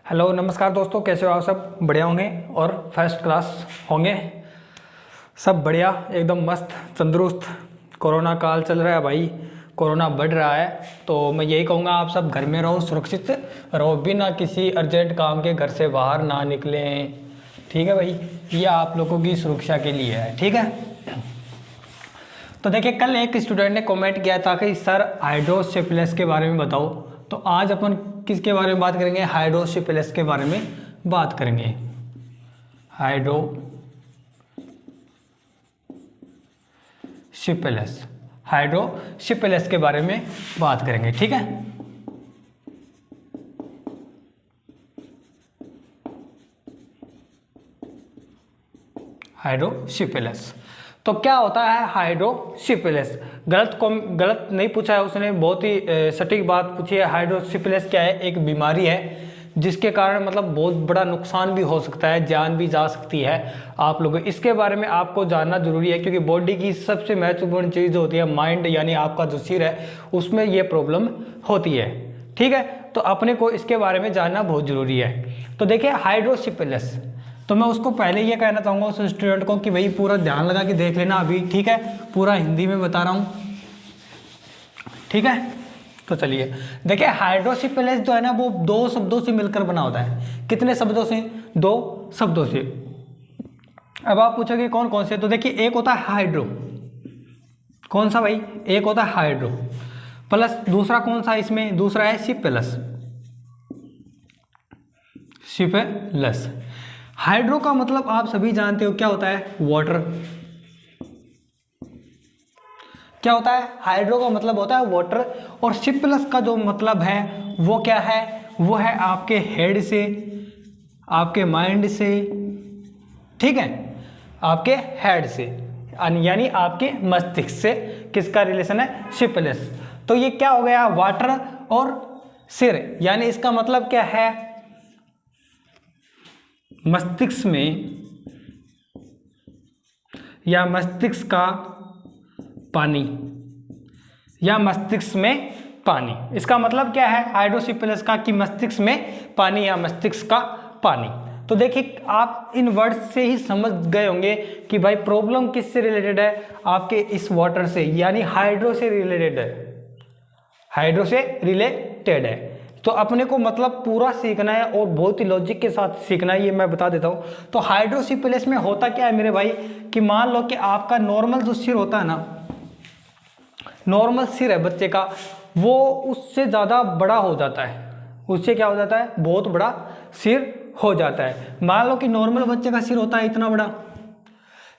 Hello नमस्कार दोस्तों, कैसे हो आप? सब बढ़िया होंगे और फर्स्ट क्लास होंगे। सब बढ़िया, एकदम मस्त तंदुरुस्त। कोरोना काल चल रहा है भाई, कोरोना बढ़ रहा है, तो मैं यही कहूँगा आप सब घर में रहो, सुरक्षित रहो, बिना किसी अर्जेंट काम के घर से बाहर ना निकलें। ठीक है भाई, ये आप लोगों की सुरक्षा के लिए है। ठीक है, तो देखिए कल एक स्टूडेंट ने कमेंट किया था कि सर हाइड्रोसिफिलिस के बारे में बताओ। तो आज अपन किसके बारे में बात करेंगे? हाइड्रोसिफिलिस के बारे में बात करेंगे। हाइड्रोसिफिलिस के बारे में बात करेंगे। ठीक है, हाइड्रोसिफिलिस तो क्या होता है? हाइड्रोसिफिलिस गलत नहीं पूछा है उसने, बहुत ही सटीक बात पूछी है। हाइड्रोसिफिलिस क्या है? एक बीमारी है जिसके कारण मतलब बहुत बड़ा नुकसान भी हो सकता है, जान भी जा सकती है आप लोगों। इसके बारे में आपको जानना जरूरी है, क्योंकि बॉडी की सबसे महत्वपूर्ण चीज़ होती है माइंड, यानी आपका जो सिर है उसमें ये प्रॉब्लम होती है। ठीक है, तो अपने को इसके बारे में जानना बहुत ज़रूरी है। तो देखिए हाइड्रोसिफिलिस, तो मैं उसको पहले ये कहना चाहूँगा उस स्टूडेंट को कि भाई पूरा ध्यान लगा के देख लेना अभी। ठीक है, पूरा हिंदी में बता रहा हूँ। ठीक है, तो चलिए देखिए हाइड्रोसिफिलिस जो है ना वो दो शब्दों से मिलकर बना होता है। कितने शब्दों से? दो शब्दों से। अब आप पूछोगे कौन कौन से? तो देखिए एक होता है हाइड्रो, कौन सा भाई? एक होता है हाइड्रो प्लस दूसरा कौन सा इसमें? दूसरा है सिफिलिस। सिफिलिस हाइड्रो का मतलब आप सभी जानते हो क्या होता है? वाटर। क्या होता है? हाइड्रो का मतलब होता है वाटर। और सिफिलिस का जो मतलब है वो क्या है? वो है आपके हेड से, आपके माइंड से। ठीक है, आपके हेड से यानी आपके मस्तिष्क से किसका रिलेशन है? सिफिलिस। तो ये क्या हो गया? वाटर और सिर, यानी इसका मतलब क्या है? मस्तिष्क में या मस्तिष्क का पानी, या मस्तिष्क में पानी। इसका मतलब क्या है हाइड्रोसिफिलिस का? कि मस्तिष्क में पानी या मस्तिष्क का पानी। तो देखिए आप इन वर्ड्स से ही समझ गए होंगे कि भाई प्रॉब्लम किससे रिलेटेड है? आपके इस वाटर से, यानी हाइड्रो से रिलेटेड है। हाइड्रो से रिलेटेड है, तो अपने को मतलब पूरा सीखना है और बहुत ही लॉजिक के साथ सीखना है, ये मैं बता देता हूँ। तो हाइड्रोसिफिलिस में होता क्या है मेरे भाई कि मान लो कि आपका नॉर्मल जो सिर होता है ना, नॉर्मल सिर है बच्चे का, वो उससे ज़्यादा बड़ा हो जाता है। उससे क्या हो जाता है? बहुत बड़ा सिर हो जाता है। मान लो कि नॉर्मल बच्चे का सिर होता है इतना बड़ा,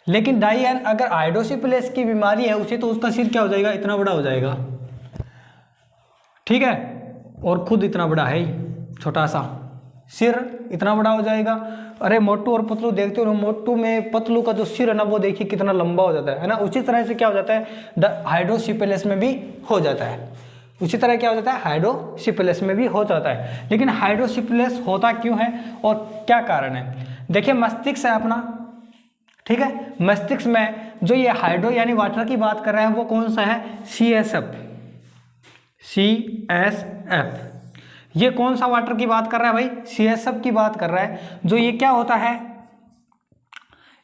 लेकिन डायन अगर हाइड्रोसिफिलिस की बीमारी है उसे, तो उसका सिर क्या हो जाएगा? इतना बड़ा हो जाएगा। ठीक है, और खुद इतना बड़ा है ही, छोटा सा सिर इतना बड़ा हो जाएगा। अरे मोटू और पतलू देखते हो, मोटू में पतलू का जो सिर है ना वो देखिए कितना लंबा हो जाता है ना। उसी तरह से क्या हो जाता है? हाइड्रोसिफिलिस में भी हो जाता है। उसी तरह क्या हो जाता है? हाइड्रोसिफिलिस में भी हो जाता है। लेकिन हाइड्रोसिफिलिस होता क्यों है और क्या कारण है? देखिए मस्तिष्क है अपना। ठीक है, मस्तिष्क में जो ये हाइड्रो यानी वाटर की बात कर रहे हैं वो कौन सा है? CSF। ये कौन सा वाटर की बात कर रहा है भाई? CSF की बात कर रहा है। जो ये क्या होता है,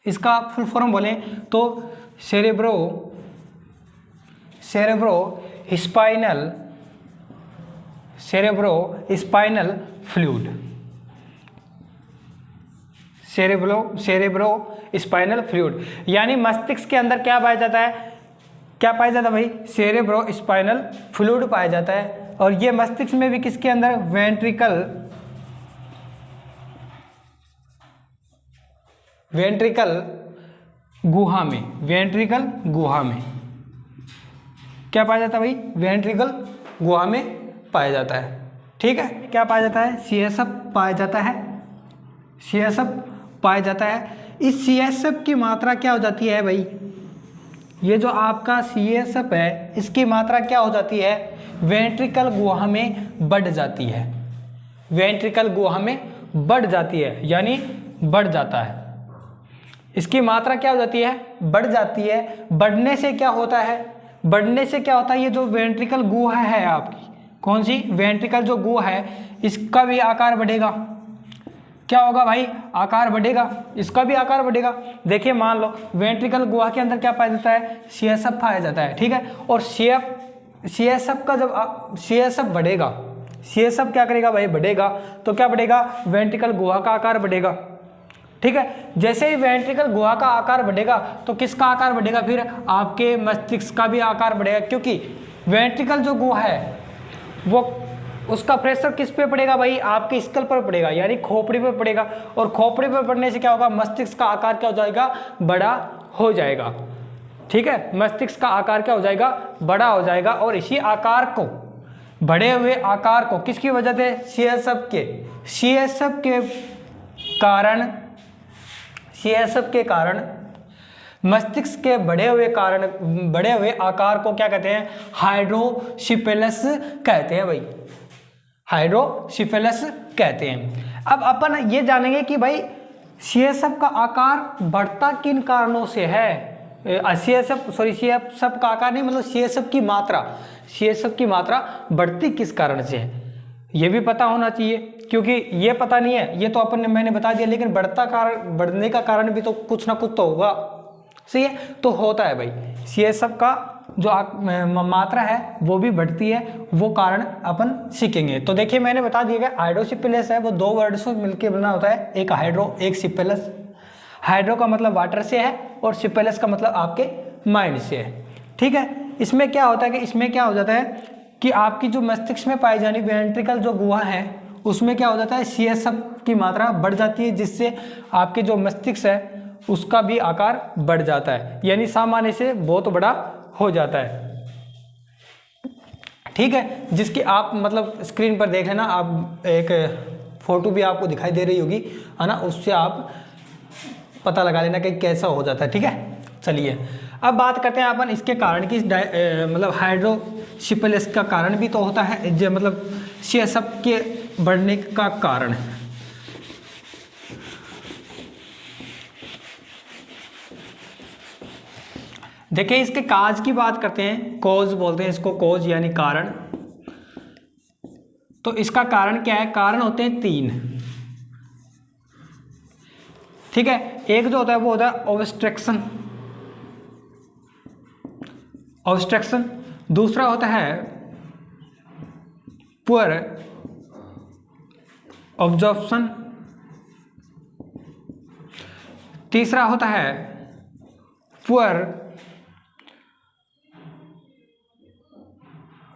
इसका फुल फॉर्म बोले तो cerebro spinal fluid. Cerebro spinal fluid यानी मस्तिष्क के अंदर क्या पाया जाता है? क्या पाया जाता है भाई? सेरेब्रो स्पाइनल फ्लूइड पाया जाता है। और ये मस्तिष्क में भी किसके अंदर? वेंट्रिकल गुहा में क्या पाया जाता है भाई? वेंट्रिकल गुहा में पाया जाता है। ठीक है, क्या पाया जाता है? CSF पाया जाता है। इस CSF की मात्रा क्या हो जाती है भाई? ये जो आपका CSF है इसकी मात्रा क्या हो जाती है? वेंट्रिकल गुहा में बढ़ जाती है। वेंट्रिकल गुहा में बढ़ जाती है, यानी बढ़ जाता है। इसकी मात्रा क्या हो जाती है? बढ़ जाती है। बढ़ने से क्या होता है? ये जो वेंट्रिकल गुहा है आपकी, कौन सी? वेंट्रिकल जो गुहा है इसका भी आकार बढ़ेगा। क्या होगा भाई, आकार बढ़ेगा, इसका भी आकार बढ़ेगा। देखिए मान लो वेंट्रिकल गुहा के अंदर क्या पाया जाता है, CSF पाया जाता है, ठीक है। और CSF का जब CSF बढ़ेगा, CSF क्या करेगा भाई, बढ़ेगा, तो क्या बढ़ेगा, वेंट्रिकल गुहा का आकार बढ़ेगा, ठीक है। जैसे ही वेंट्रिकल गुहा का आकार बढ़ेगा तो किसका आकार बढ़ेगा, फिर आपके मस्तिष्क का भी आकार बढ़ेगा, क्योंकि वेंट्रिकल जो गुहा है वो उसका प्रेशर किस पे पड़ेगा भाई, आपके स्कल पर पड़ेगा, यानी खोपड़ी पर पड़ेगा। और खोपड़ी पर पड़ने से क्या होगा, मस्तिष्क का आकार क्या हो जाएगा, बड़ा हो जाएगा, ठीक है। मस्तिष्क का आकार क्या हो जाएगा, बड़ा हो जाएगा। और इसी आकार को, बढ़े हुए आकार को किसकी वजह से, CSF के कारण मस्तिष्क के बढ़े हुए आकार को क्या कहते हैं, हाइड्रोसिफेलस कहते हैं भाई, हाइड्रोसिफेलस कहते हैं। अब अपन ये जानेंगे कि भाई CSF का आकार बढ़ता किन कारणों से है, CSF का आकार नहीं, मतलब CSF की मात्रा बढ़ती किस कारण से है, ये भी पता होना चाहिए, क्योंकि ये पता नहीं है, ये तो मैंने बता दिया, लेकिन बढ़ने का कारण भी तो कुछ ना कुछ तो होगा, सही है। तो होता है भाई, CSF का जो मात्रा है वो भी बढ़ती है, वो कारण अपन सीखेंगे। तो देखिए मैंने बता दिया, हाइड्रोसिफिलस है वो दो वर्ड से मिलकर बना होता है, एक हाइड्रो एक सिफिलिस। हाइड्रो का मतलब वाटर से है और सिफिलिस का मतलब आपके माइंड से है, ठीक है। इसमें क्या होता है कि इसमें क्या हो जाता है कि आपकी जो मस्तिष्क में पाई जाने वेंट्रिकल जो गुहा है उसमें क्या हो जाता है, CSF की मात्रा बढ़ जाती है, जिससे आपके जो मस्तिष्क है उसका भी आकार बढ़ जाता है, यानी सामान्य से बहुत बड़ा हो जाता है, ठीक है। जिसकी आप मतलब स्क्रीन पर देख लेना, आप एक फोटो भी आपको दिखाई दे रही होगी, है ना, उससे आप पता लगा लेना कि कैसा हो जाता है, ठीक है। चलिए अब बात करते हैं अपन इसके कारण की, मतलब हाइड्रोसिफिलिस का कारण भी तो होता है, जो मतलब CSF के बढ़ने का कारण। देखिए इसके काज की बात करते हैं, कॉज बोलते हैं इसको, कॉज यानी कारण। तो इसका कारण क्या है, कारण होते हैं 3, ठीक है। एक जो होता है वो होता है ऑब्स्ट्रक्शन, दूसरा होता है पुअर ऑब्जॉर्प्शन, तीसरा होता है पुअर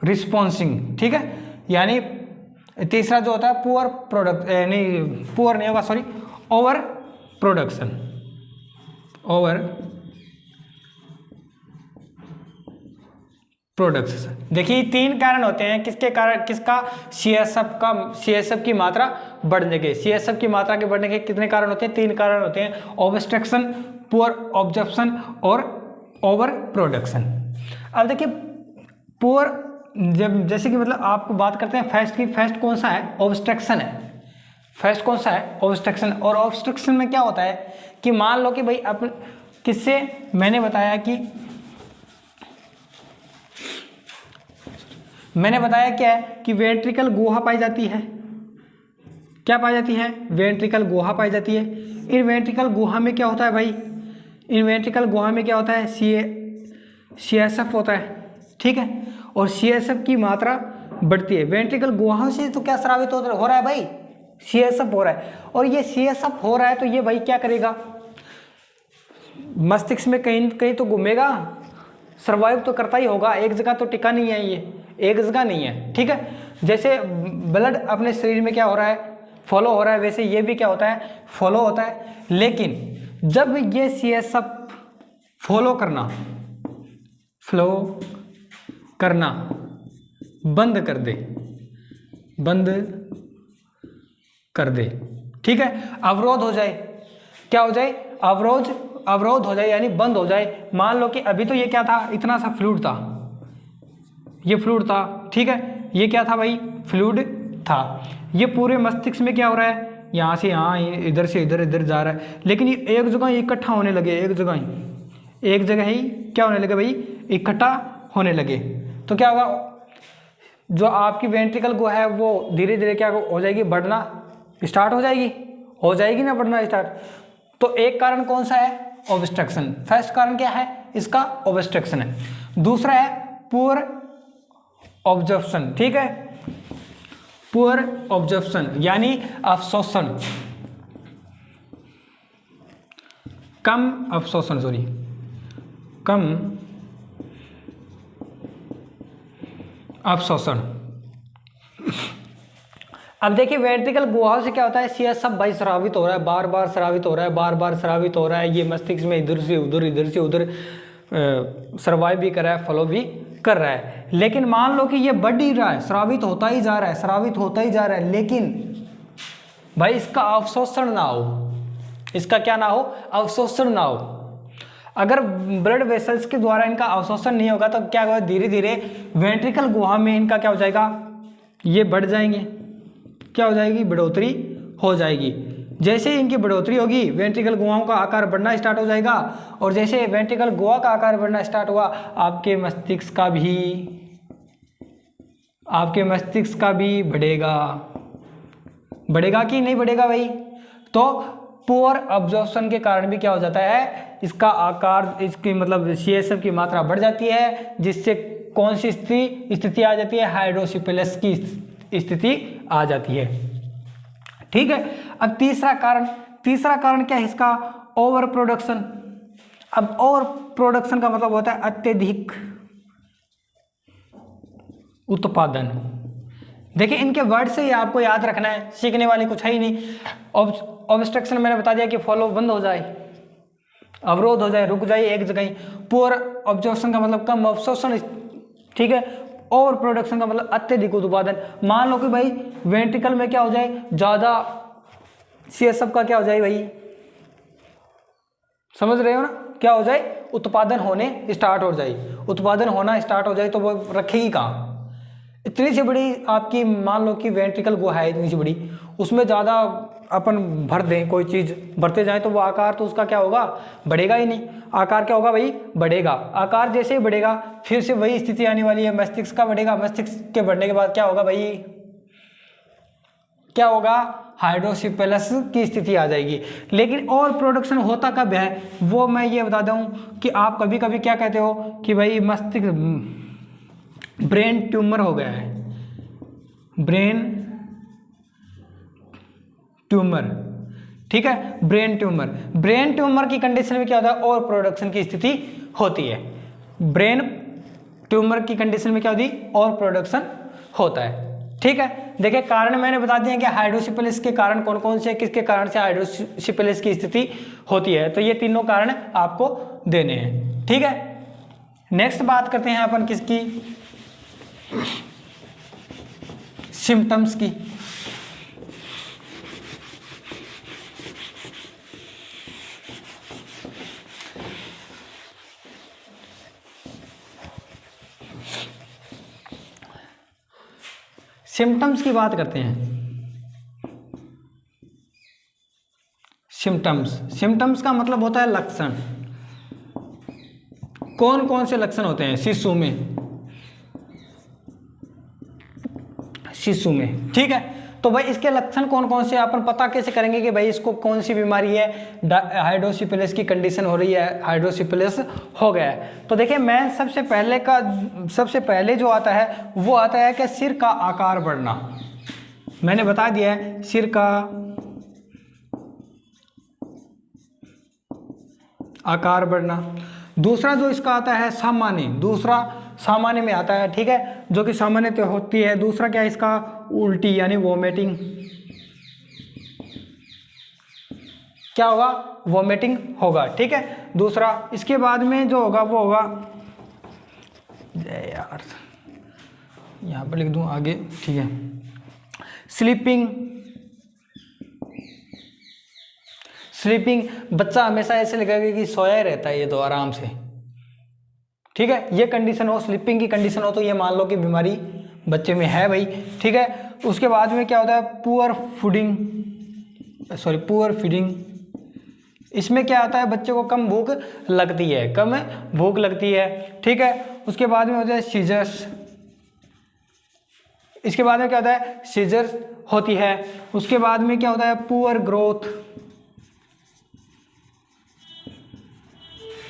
रिस्पॉन्सिंग, ठीक है। यानी तीसरा जो होता है पुअर प्रोडक्ट, यानी पुअर नहीं होगा, सॉरी, ओवर प्रोडक्शन, देखिए 3 कारण होते हैं, किसके कारण, किसका, CSF की मात्रा बढ़ने के। CSF की मात्रा के बढ़ने के कितने कारण होते हैं, 3 कारण होते हैं, ऑब्स्ट्रक्शन, पुअर ऑब्जर्प्शन और ओवर प्रोडक्शन। अब देखिए पुअर, जब जैसे कि मतलब आपको बात करते हैं फर्स्ट की, फर्स्ट कौन सा है, ऑब्स्ट्रक्शन है, फर्स्ट कौन सा है, ऑब्स्ट्रक्शन। और ऑब्स्ट्रक्शन में क्या होता है कि मान लो कि भाई अपन किससे, मैंने बताया क्या है कि वेंट्रिकल गुहा पाई जाती है, क्या पाई जाती है, वेंट्रिकल गुहा पाई जाती है। इन वेंट्रिकल गुहा में क्या होता है भाई, इन वेंट्रिकल गुहा में क्या होता है, CSF होता है, ठीक है। और CSF की मात्रा बढ़ती है, वेंट्रिकल गुहा से तो क्या स्रावित हो रहा है भाई, CSF हो रहा है। और ये CSF हो रहा है तो ये भाई क्या करेगा, मस्तिष्क में कहीं कहीं तो घूमेगा, सर्वाइव तो करता ही होगा, एक जगह तो टिका नहीं है, ये एक जगह नहीं है, ठीक है। जैसे ब्लड अपने शरीर में क्या हो रहा है, फॉलो हो रहा है, वैसे ये भी क्या होता है, फॉलो होता है। लेकिन जब ये CSF फ्लो करना बंद कर दे, ठीक है, अवरोध हो जाए, क्या हो जाए, अवरोध हो जाए, यानी बंद हो जाए। मान लो कि अभी तो ये क्या था, इतना सा फ्लूइड था, ये फ्लूइड था, ठीक है, ये क्या था भाई, फ्लूइड था। ये पूरे मस्तिष्क में क्या हो रहा है, यहाँ से यहाँ, इधर से इधर जा रहा है, लेकिन ये एक जगह इकट्ठा होने लगे, एक जगह ही क्या होने लगे भाई, इकट्ठा होने लगे। तो क्या होगा, जो आपकी वेंट्रिकल गुहा है वो धीरे धीरे क्या हो जाएगी, बढ़ना स्टार्ट हो जाएगी, हो जाएगी ना बढ़ना स्टार्ट। तो एक कारण कौन सा है? ऑब्स्ट्रक्शन। फर्स्ट कारण क्या है इसका? ऑब्स्ट्रक्शन है। दूसरा है पुअर ऑब्जर्प्शन, ठीक है, पुअर ऑब्जर्प्शन यानी अवशोषण, कम अवशोषण, सॉरी कम अवशोषण। अब देखिए वेंट्रिकल गुहाओं से क्या होता है, CSF भाई स्रावित हो रहा है, बार बार स्रावित हो रहा है, बार बार स्रावित हो रहा है, ये मस्तिष्क में इधर से उधर इधर से उधर सर्वाइव भी कर रहा है, फॉलो भी कर रहा है। लेकिन मान लो कि ये बढ़ ही रहा है, स्रावित होता ही जा रहा है, स्रावित होता ही जा रहा है, लेकिन भाई इसका अवशोषण ना हो, इसका क्या ना हो? अवशोषण ना हो। अगर ब्लड वेसल्स के द्वारा इनका अवशोषण नहीं होगा तो क्या होगा, धीरे धीरे वेंट्रिकल गुहा में इनका क्या हो जाएगा, ये बढ़ जाएंगे, क्या हो जाएगी, बढ़ोतरी हो जाएगी। जैसे ही इनकी बढ़ोतरी होगी वेंट्रिकल गुहाओं का आकार बढ़ना स्टार्ट हो जाएगा, और जैसे वेंट्रिकल गुहा का आकार बढ़ना स्टार्ट हुआ आपके मस्तिष्क का भी बढ़ेगा। बढ़ेगा कि नहीं बढ़ेगा भाई? तो पुअर अब्जॉर्प्शन के कारण भी क्या हो जाता है, इसका आकार, इसकी मतलब CSF की मात्रा बढ़ जाती है, जिससे कौन सी स्थिति आ जाती है, हाइड्रोसिफिलिस की स्थिति आ जाती है। ठीक है। अब तीसरा कारण क्या है इसका? Over production. अब ओवर प्रोडक्शन का मतलब होता है अत्यधिक उत्पादन। देखिए इनके वर्ड से ही आपको याद रखना है, सीखने वाली कुछ है ही नहीं। ऑब्स्ट्रक्शन मैंने बता दिया कि फॉलो बंद हो जाए, अवरोध हो जाए, रुक जाए एक जगह ही। पुअर ऑब्जर्वेशन का मतलब कम अवशोषण, ठीक है। ओवर प्रोडक्शन का मतलब अत्यधिक उत्पादन। मान लो कि भाई वेंट्रिकल में क्या हो जाए, ज्यादा CSF का क्या हो जाए भाई, समझ रहे हो ना, क्या हो जाए, उत्पादन होने स्टार्ट हो जाए। उत्पादन होना स्टार्ट हो जाए तो वो रखेगी कहाँ? इतनी सी बड़ी आपकी मान लो कि वेंट्रिकल गुहा है, इतनी सी बड़ी, उसमें ज़्यादा अपन भर दें, कोई चीज़ भरते जाए तो वो आकार तो उसका क्या होगा, बढ़ेगा ही नहीं। आकार क्या होगा भाई, बढ़ेगा। आकार जैसे ही बढ़ेगा फिर से वही स्थिति आने वाली है, मस्तिष्क का बढ़ेगा। मस्तिष्क के बढ़ने के बाद क्या होगा भाई, क्या होगा, हाइड्रोसिफेलस की स्थिति आ जाएगी। लेकिन और प्रोडक्शन होता कब है वो मैं ये बता दूं कि आप कभी कभी क्या कहते हो कि भाई मस्तिष्क ब्रेन ट्यूमर हो गया है, ब्रेन ट्यूमर, ठीक है, ब्रेन ट्यूमर की कंडीशन में क्या होता है, और प्रोडक्शन की स्थिति होती है। ब्रेन ट्यूमर की कंडीशन में क्या होती है, और प्रोडक्शन होता है। ठीक है। देखिए कारण मैंने बता दिया कि हाइड्रोसिफिलिस के कारण कौन कौन से, किसके कारण से हाइड्रोसिफिलिस की स्थिति होती है, तो ये तीनों कारण आपको देने हैं। ठीक है। नेक्स्ट बात करते हैं अपन किसकी, सिम्टम्स की। सिम्टम्स की बात करते हैं। सिम्टम्स का मतलब होता है लक्षण। कौन कौन से लक्षण होते हैं शिशु में, ठीक है। तो भाई इसके लक्षण कौन कौन से, अपन पता कैसे करेंगे कि भाई इसको कौन सी बीमारी है, हाइड्रोसिफिलिस की कंडीशन हो रही है, हाइड्रोसिफिलिस हो गया है। तो देखिए मैं सबसे पहले जो आता है वो आता है कि सिर का आकार बढ़ना। मैंने बता दिया है सिर का आकार बढ़ना। दूसरा जो इसका आता है सामान्य में आता है, ठीक है, जो कि सामान्य तो होती है। दूसरा क्या है इसका, उल्टी यानी वोमिटिंग। क्या होगा, वोमिटिंग होगा, ठीक है। दूसरा इसके बाद में जो होगा वो होगा, यार यहाँ पर लिख दूं आगे, ठीक है, स्लीपिंग। बच्चा हमेशा ऐसे लगेगा कि सोया ही रहता है ये तो आराम से, ठीक है। ये कंडीशन हो, स्लीपिंग की कंडीशन हो, तो ये मान लो कि बीमारी बच्चे में है भाई, ठीक है। उसके बाद में क्या होता है, पुअर फीडिंग। इसमें क्या आता है, बच्चे को कम भूख लगती है, ठीक है। उसके बाद में होता है सीजर्स। इसके बाद में क्या होता है, सीजर्स होती है। उसके बाद में क्या होता है, पुअर ग्रोथ,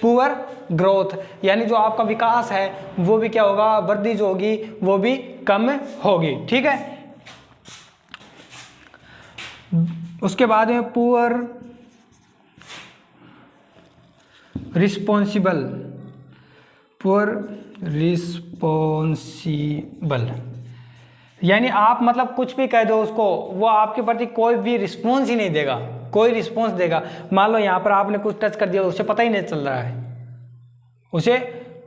पुअर ग्रोथ यानी जो आपका विकास है वो भी क्या होगा, वृद्धि जो होगी वो भी कम होगी, ठीक है। उसके बाद में पुअर रिस्पॉन्सिबल, पुअर रिस्पॉन्सिबल यानी आप मतलब कुछ भी कह दो उसको, वो आपके प्रति कोई भी रिस्पॉन्स ही नहीं देगा, कोई रिस्पॉन्स देगा। मान लो यहाँ पर आपने कुछ टच कर दिया, उसे पता ही नहीं चल रहा है, उसे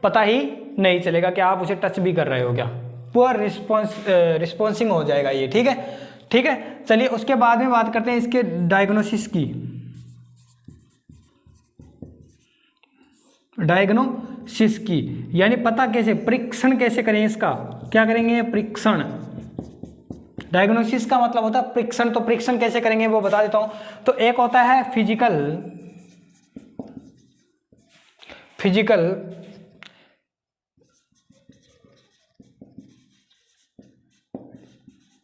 पता ही नहीं चलेगा कि आप उसे टच भी कर रहे हो क्या, पुअर रिस्पॉन्सिंग हो जाएगा ये, ठीक है। ठीक है, चलिए उसके बाद में बात करते हैं इसके डायग्नोसिस की। डायग्नोसिस की यानी पता कैसे, परीक्षण कैसे करें इसका, क्या करेंगे, परीक्षण। डायग्नोसिस का मतलब होता है परीक्षण, तो परीक्षण कैसे करेंगे वो बता देता हूं। तो एक होता है फिजिकल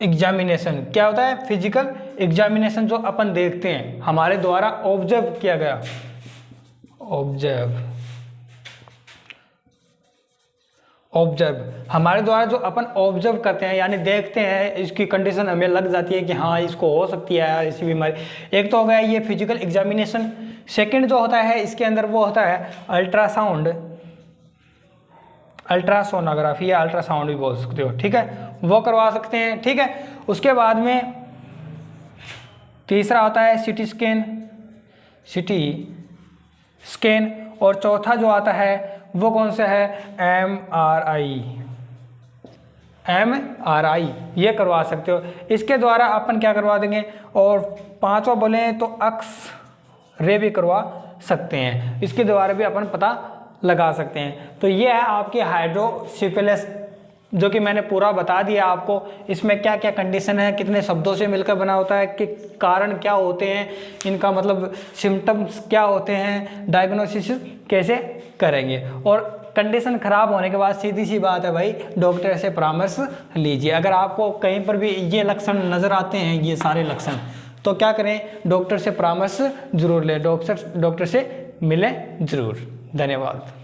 एग्जामिनेशन। क्या होता है, फिजिकल एग्जामिनेशन, जो अपन देखते हैं हमारे द्वारा ऑब्जर्व किया गया, ऑब्जर्व हमारे द्वारा जो अपन ऑब्जर्व करते हैं यानी देखते हैं, इसकी कंडीशन हमें लग जाती है कि हाँ इसको हो सकती है यार ऐसी बीमारी। एक तो हो गया ये फिजिकल एग्जामिनेशन। सेकंड जो होता है इसके अंदर वो होता है अल्ट्रासाउंड, अल्ट्रासोनोग्राफी या अल्ट्रासाउंड भी बोल सकते हो, ठीक है, वो करवा सकते हैं, ठीक है। उसके बाद में तीसरा होता है सीटी स्कैन, और चौथा जो आता है वो कौन सा है, MRI ये करवा सकते हो। इसके द्वारा अपन क्या करवा देंगे, और पांचों बोले तो एक्स-रे भी करवा सकते हैं, इसके द्वारा भी अपन पता लगा सकते हैं। तो ये है आपकी हाइड्रोसिफिलिस, जो कि मैंने पूरा बता दिया आपको। इसमें क्या क्या कंडीशन है, कितने शब्दों से मिलकर बना होता है, कि कारण क्या होते हैं, इनका मतलब सिम्टम्स क्या होते हैं, डायग्नोसिस कैसे करेंगे, और कंडीशन खराब होने के बाद सीधी सी बात है भाई, डॉक्टर से परामर्श लीजिए। अगर आपको कहीं पर भी ये लक्षण नज़र आते हैं, ये सारे लक्षण, तो क्या करें, डॉक्टर से परामर्श जरूर लें, डॉक्टर से मिलें जरूर। धन्यवाद।